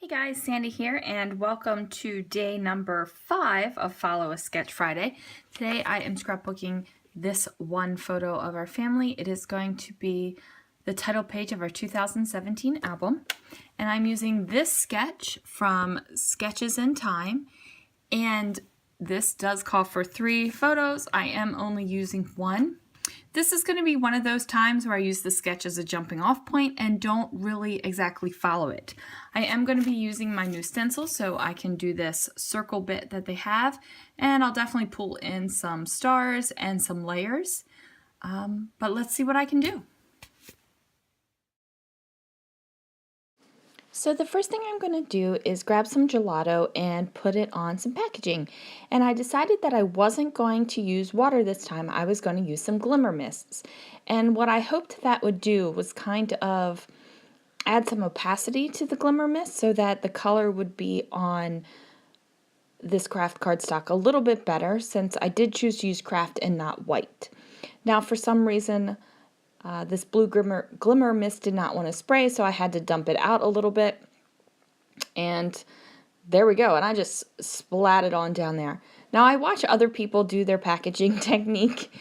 Hey guys, Sandy here, and welcome to day number 5 of Follow a Sketch Friday. Today I am scrapbooking this one photo of our family. It is going to be the title page of our 2017 album, and I'm using this sketch from Sketches in Thyme, and this does call for 3 photos. I am only using one. This is going to be one of those times where I use the sketch as a jumping off point and don't really exactly follow it. I am going to be using my new stencil so I can do this circle bit that they have, and I'll definitely pull in some stars and some layers, but let's see what I can do. So the first thing I'm going to do is grab some gelato and put it on some packaging. And I decided that I wasn't going to use water this time. I was going to use some glimmer mists. And what I hoped that would do was kind of add some opacity to the glimmer mist so that the color would be on this craft cardstock a little bit better, since I did choose to use craft and not white. Now for some reason this blue glimmer mist did not want to spray, so I had to dump it out a little bit. And there we go. And I just splat it on down there. Now I watch other people do their packaging technique,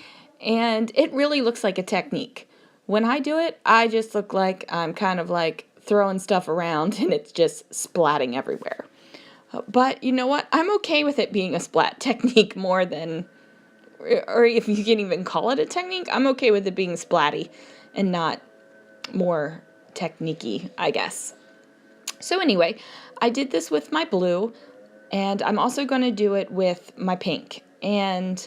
and it really looks like a technique. When I do it, I just look like I'm kind of like throwing stuff around and it's just splatting everywhere. But you know what? I'm okay with it being a splat technique more than, or if you can even call it a technique, I'm okay with it being splatty and not more technique-y, I guess. So anyway, I did this with my blue, and I'm also going to do it with my pink. And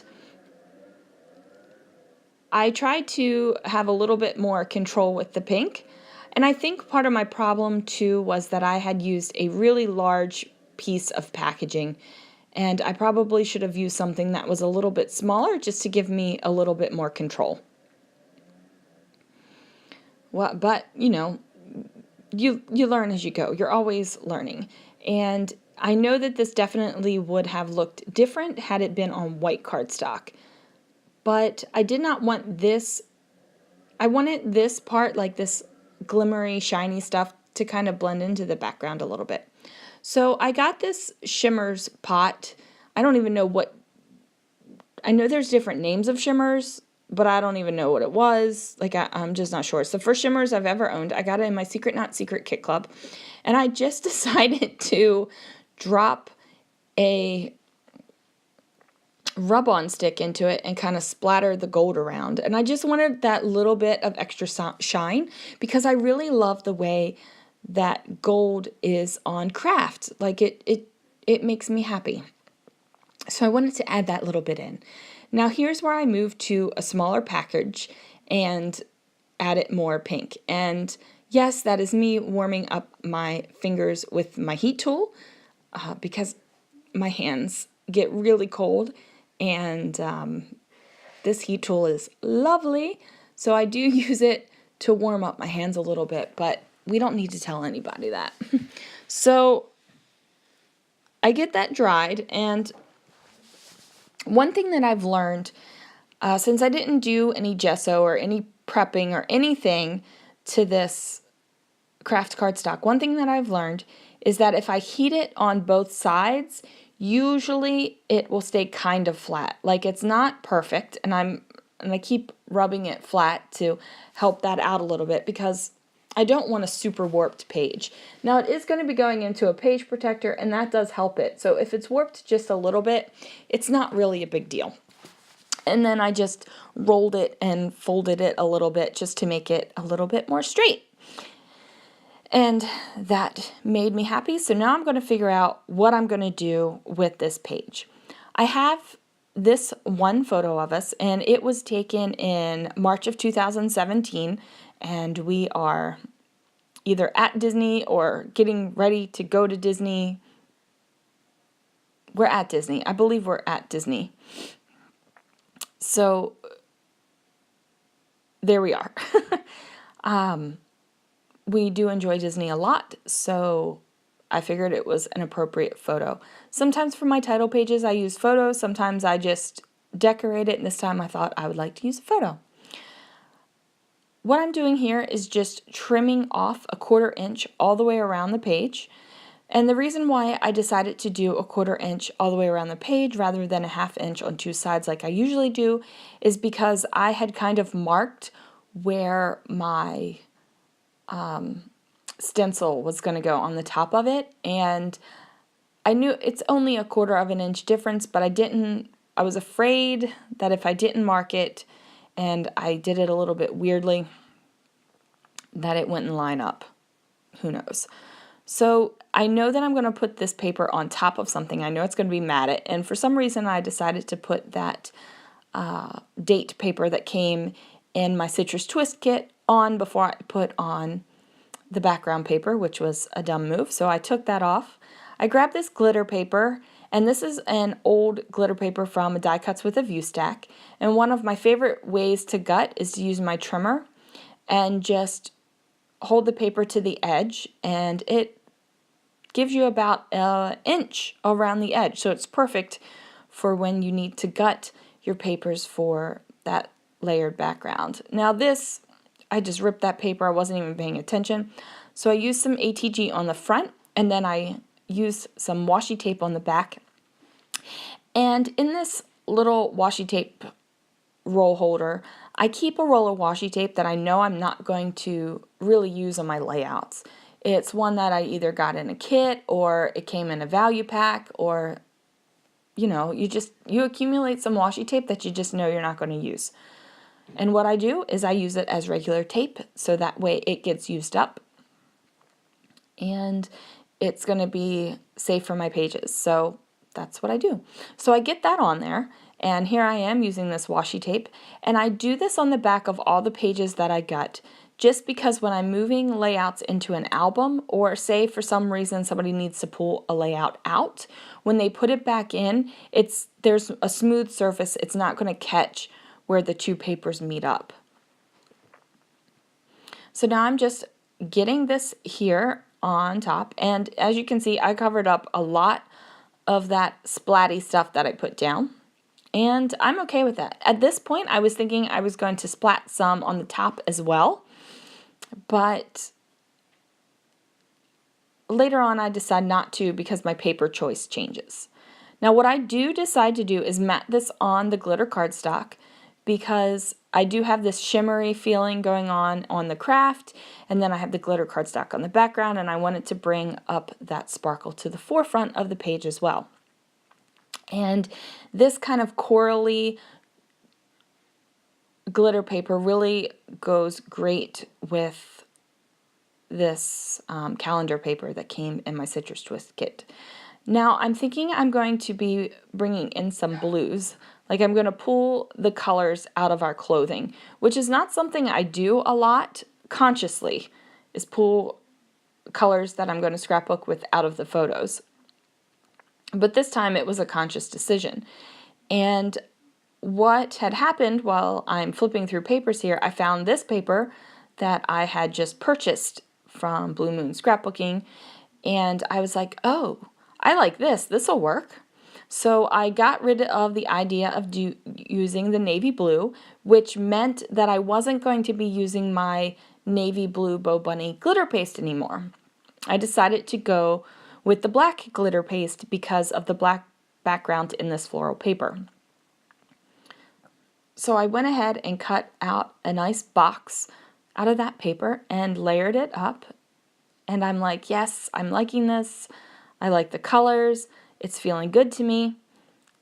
I tried to have a little bit more control with the pink. And I think part of my problem too was that I had used a really large piece of packaging, and I probably should have used something that was a little bit smaller just to give me a little bit more control. Well, but you know, you learn as you go. You're always learning. And I know that this definitely would have looked different had it been on white cardstock. But I did not want this. I wanted this part, like this glimmery, shiny stuff, to kind of blend into the background a little bit. So I got this shimmers pot. I don't even know what, I know there's different names of shimmers, but I don't even know what it was. Like, I'm just not sure. It's the first shimmers I've ever owned. I got it in my Secret Not Secret Kit Club. And I just decided to drop a rub-on stick into it and kind of splatter the gold around. And I just wanted that little bit of extra shine because I really love the way that gold is on craft. Like it makes me happy. So I wanted to add that little bit in. Now here's where I moved to a smaller package and added more pink. And yes, that is me warming up my fingers with my heat tool because my hands get really cold, and this heat tool is lovely. So I do use it to warm up my hands a little bit, but we don't need to tell anybody that. So I get that dried, and one thing that I've learned, since I didn't do any gesso or any prepping or anything to this craft cardstock, one thing that I've learned is that if I heat it on both sides, usually it will stay kind of flat. Like, it's not perfect, and I keep rubbing it flat to help that out a little bit because I don't want a super warped page. Now it is going to be going into a page protector, and that does help it. So if it's warped just a little bit, it's not really a big deal. And then I just rolled it and folded it a little bit just to make it a little bit more straight. And that made me happy. So now I'm going to figure out what I'm going to do with this page. I have this one photo of us, and it was taken in March of 2017, and we are either at Disney or getting ready to go to Disney. We're at Disney. I believe we're at Disney. So there we are. We do enjoy Disney a lot, so I figured it was an appropriate photo. Sometimes for my title pages I use photos, sometimes I just decorate it, and this time I thought I would like to use a photo. What I'm doing here is just trimming off a 1/4 inch all the way around the page, And the reason why I decided to do a 1/4 inch all the way around the page rather than a 1/2 inch on 2 sides like I usually do is because I had kind of marked where my stencil was going to go on the top of it, and I knew it's only a 1/4 inch difference, but I was afraid that if I didn't mark it and I did it a little bit weirdly, that it wouldn't line up. Who knows? So I know that I'm going to put this paper on top of something. I know it's going to be matted, and for some reason I decided to put that date paper that came in my Citrus Twist kit on before I put on the background paper, which was a dumb move. So I took that off. I grabbed this glitter paper, and this is an old glitter paper from Die Cuts with a View Stack. And one of my favorite ways to gut is to use my trimmer and just hold the paper to the edge, and it gives you about an inch around the edge. So it's perfect for when you need to gut your papers for that layered background. Now this, I just ripped that paper. I wasn't even paying attention. So I used some ATG on the front, and then I used some washi tape on the back. And in this little washi tape roll holder, I keep a roll of washi tape that I know I'm not going to really use on my layouts. It's one that I either got in a kit or it came in a value pack, or you accumulate some washi tape that you just know you're not going to use. And what I do is I use it as regular tape, so that way it gets used up and it's going to be safe for my pages. So that's what I do. So I get that on there, and here I am using this washi tape, and I do this on the back of all the pages that I gut, just because when I'm moving layouts into an album, or say for some reason somebody needs to pull a layout out, when they put it back in, there's a smooth surface. It's not going to catch where the two papers meet up. So now I'm just getting this here on top, and as you can see, I covered up a lot of that splatty stuff that I put down, and I'm okay with that. At this point, I was thinking I was going to splat some on the top as well, but later on I decide not to because my paper choice changes. Now what I do decide to do is mat this on the glitter cardstock, because I do have this shimmery feeling going on the craft, and then I have the glitter cardstock on the background, and I wanted to bring up that sparkle to the forefront of the page as well. And this kind of corally glitter paper really goes great with this calendar paper that came in my Citrus Twist kit. Now I'm thinking I'm going to be bringing in some blues. Like I'm going to pull the colors out of our clothing, which is not something I do a lot consciously, is pull colors that I'm going to scrapbook with out of the photos. But this time it was a conscious decision. And what had happened while I'm flipping through papers here, I found this paper that I had just purchased from Blue Moon Scrapbooking, and I was like, oh, I like this. This will work. So I got rid of the idea of using the navy blue, which meant that I wasn't going to be using my navy blue Bow Bunny glitter paste anymore. I decided to go with the black glitter paste because of the black background in this floral paper. So I went ahead and cut out a nice box out of that paper and layered it up. And I'm like, yes, I'm liking this. I like the colors. It's feeling good to me.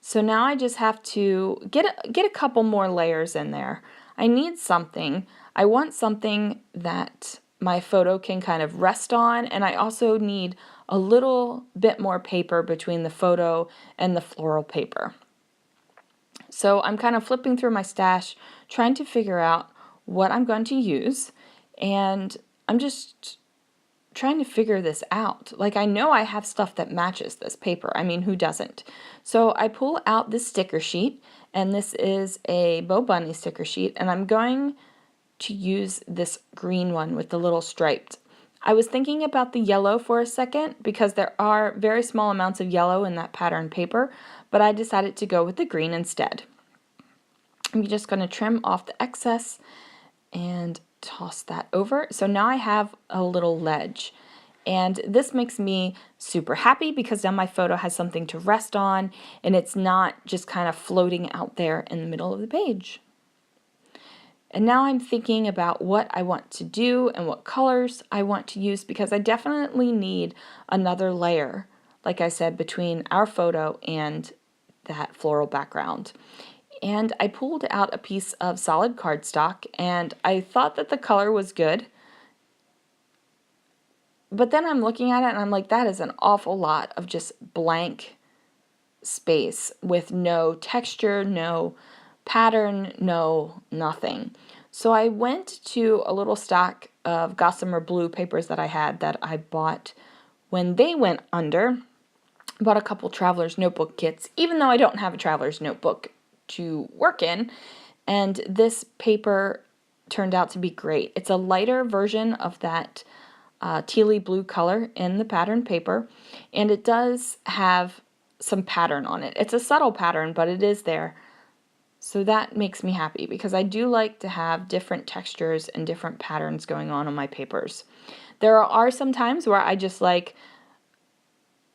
So now I just have to get a couple more layers in there. I need something. I want something that my photo can kind of rest on, and I also need a little bit more paper between the photo and the floral paper. So I'm kind of flipping through my stash, trying to figure out what I'm going to use, and I'm just trying to figure this out. Like, I know I have stuff that matches this paper. I mean, who doesn't? So I pull out this sticker sheet, and this is a Bow Bunny sticker sheet, and I'm going to use this green one with the little striped. I was thinking about the yellow for a second because there are very small amounts of yellow in that pattern paper, but I decided to go with the green instead. I'm just going to trim off the excess and toss that over. So now I have a little ledge, And this makes me super happy because now my photo has something to rest on and it's not just kind of floating out there in the middle of the page. And now I'm thinking about what I want to do and what colors I want to use, because I definitely need another layer, like I said, between our photo and that floral background. And I pulled out a piece of solid cardstock and I thought that the color was good. But then I'm looking at it and I'm like, that is an awful lot of just blank space with no texture, no pattern, no nothing. So I went to a little stack of Gossamer Blue papers that I had that I bought when they went under. I bought a couple Traveler's Notebook kits, even though I don't have a Traveler's Notebook to work in. And this paper turned out to be great. It's a lighter version of that tealy blue color in the pattern paper, and it does have some pattern on it. It's a subtle pattern, but it is there. So that makes me happy because I do like to have different textures and different patterns going on my papers. There are some times where I just like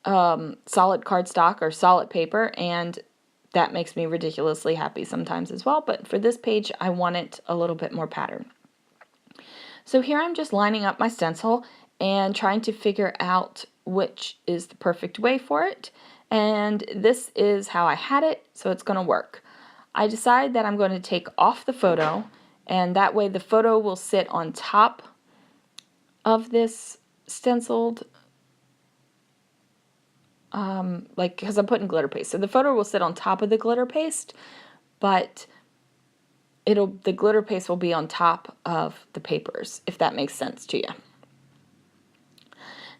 solid cardstock or solid paper, and that makes me ridiculously happy sometimes as well. But for this page, I wanted a little bit more pattern. So here I'm just lining up my stencil and trying to figure out which is the perfect way for it. And this is how I had it, so it's going to work. I decided that I'm going to take off the photo, and that way the photo will sit on top of this stenciled, because I'm putting glitter paste. So the photo will sit on top of the glitter paste, but the glitter paste will be on top of the papers, if that makes sense to you.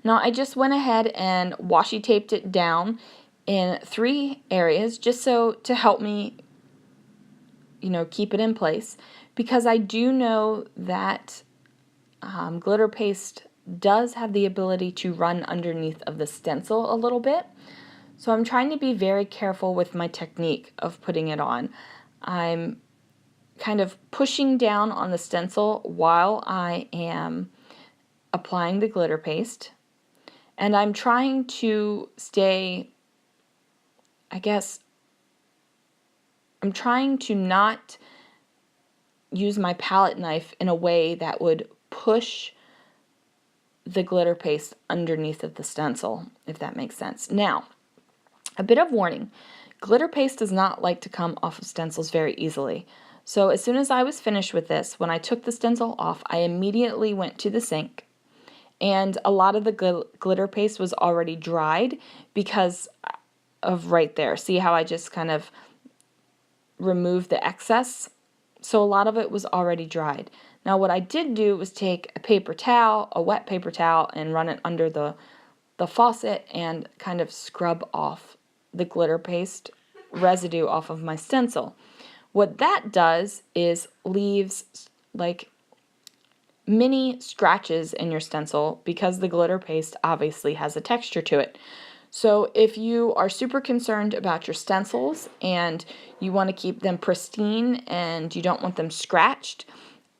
Now I just went ahead and washi taped it down in 3 areas just so to help me, keep it in place, because I do know that glitter paste does have the ability to run underneath of the stencil a little bit. So I'm trying to be very careful with my technique of putting it on. I'm kind of pushing down on the stencil while I am applying the glitter paste. And I'm trying to stay, I'm trying to not use my palette knife in a way that would push the glitter paste underneath of the stencil, if that makes sense. Now, a bit of warning. Glitter paste does not like to come off of stencils very easily. So as soon as I was finished with this, when I took the stencil off, I immediately went to the sink, and a lot of the glitter paste was already dried because of right there. See how I just kind of removed the excess? So a lot of it was already dried. Now what I did do was take a paper towel, a wet paper towel, and run it under the faucet and kind of scrub off the glitter paste residue off of my stencil. What that does is leaves like mini scratches in your stencil because the glitter paste obviously has a texture to it. So if you are super concerned about your stencils and you want to keep them pristine and you don't want them scratched,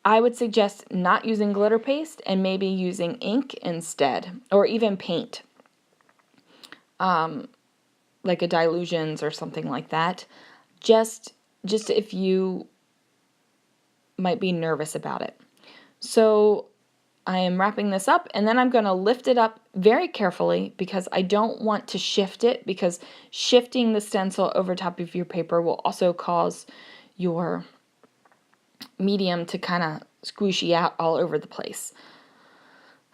I would suggest not using glitter paste and maybe using ink instead, or even paint, like a Dilutions or something like that. Just if you might be nervous about it. So I am wrapping this up, and then I'm going to lift it up very carefully because I don't want to shift it, because shifting the stencil over top of your paper will also cause your medium to kind of squishy out all over the place.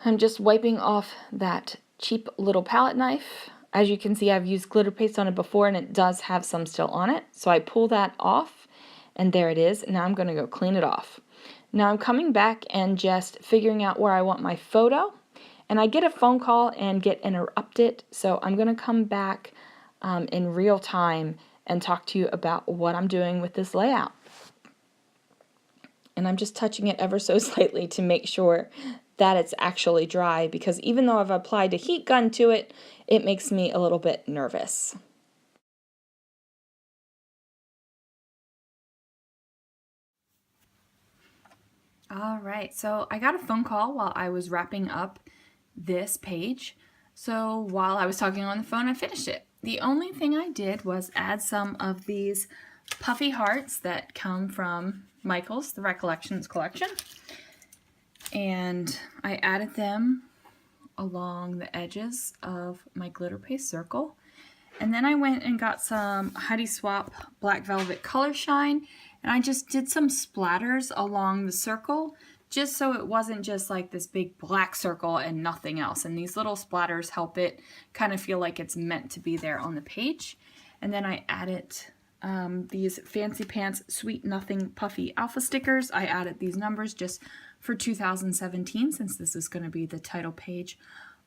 I'm just wiping off that cheap little palette knife. As you can see, I've used glitter paste on it before and it does have some still on it. So I pull that off and there it is. Now I'm going to go clean it off. Now I'm coming back and just figuring out where I want my photo. And I get a phone call and get interrupted. So I'm going to come back in real time and talk to you about what I'm doing with this layout. And I'm just touching it ever so slightly to make sure that it's actually dry, because even though I've applied a heat gun to it, it makes me a little bit nervous. All right, so I got a phone call while I was wrapping up this page. So while I was talking on the phone, I finished it. The only thing I did was add some of these puffy hearts that come from Michael's, the Recollections collection. And I added them along the edges of my glitter paste circle. And then I went and got some Heidi Swapp Black Velvet Color Shine, and I just did some splatters along the circle, just so it wasn't just like this big black circle and nothing else. And these little splatters help it kind of feel like it's meant to be there on the page. And then I added these Fancy Pants Sweet Nothing Puffy Alpha stickers. I added these numbers just for 2017, since this is going to be the title page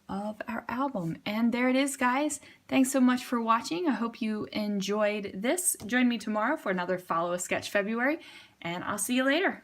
of our album. And there it is, guys. Thanks so much for watching. I hope you enjoyed this. Join me tomorrow for another Follow a Sketch February, and I'll see you later.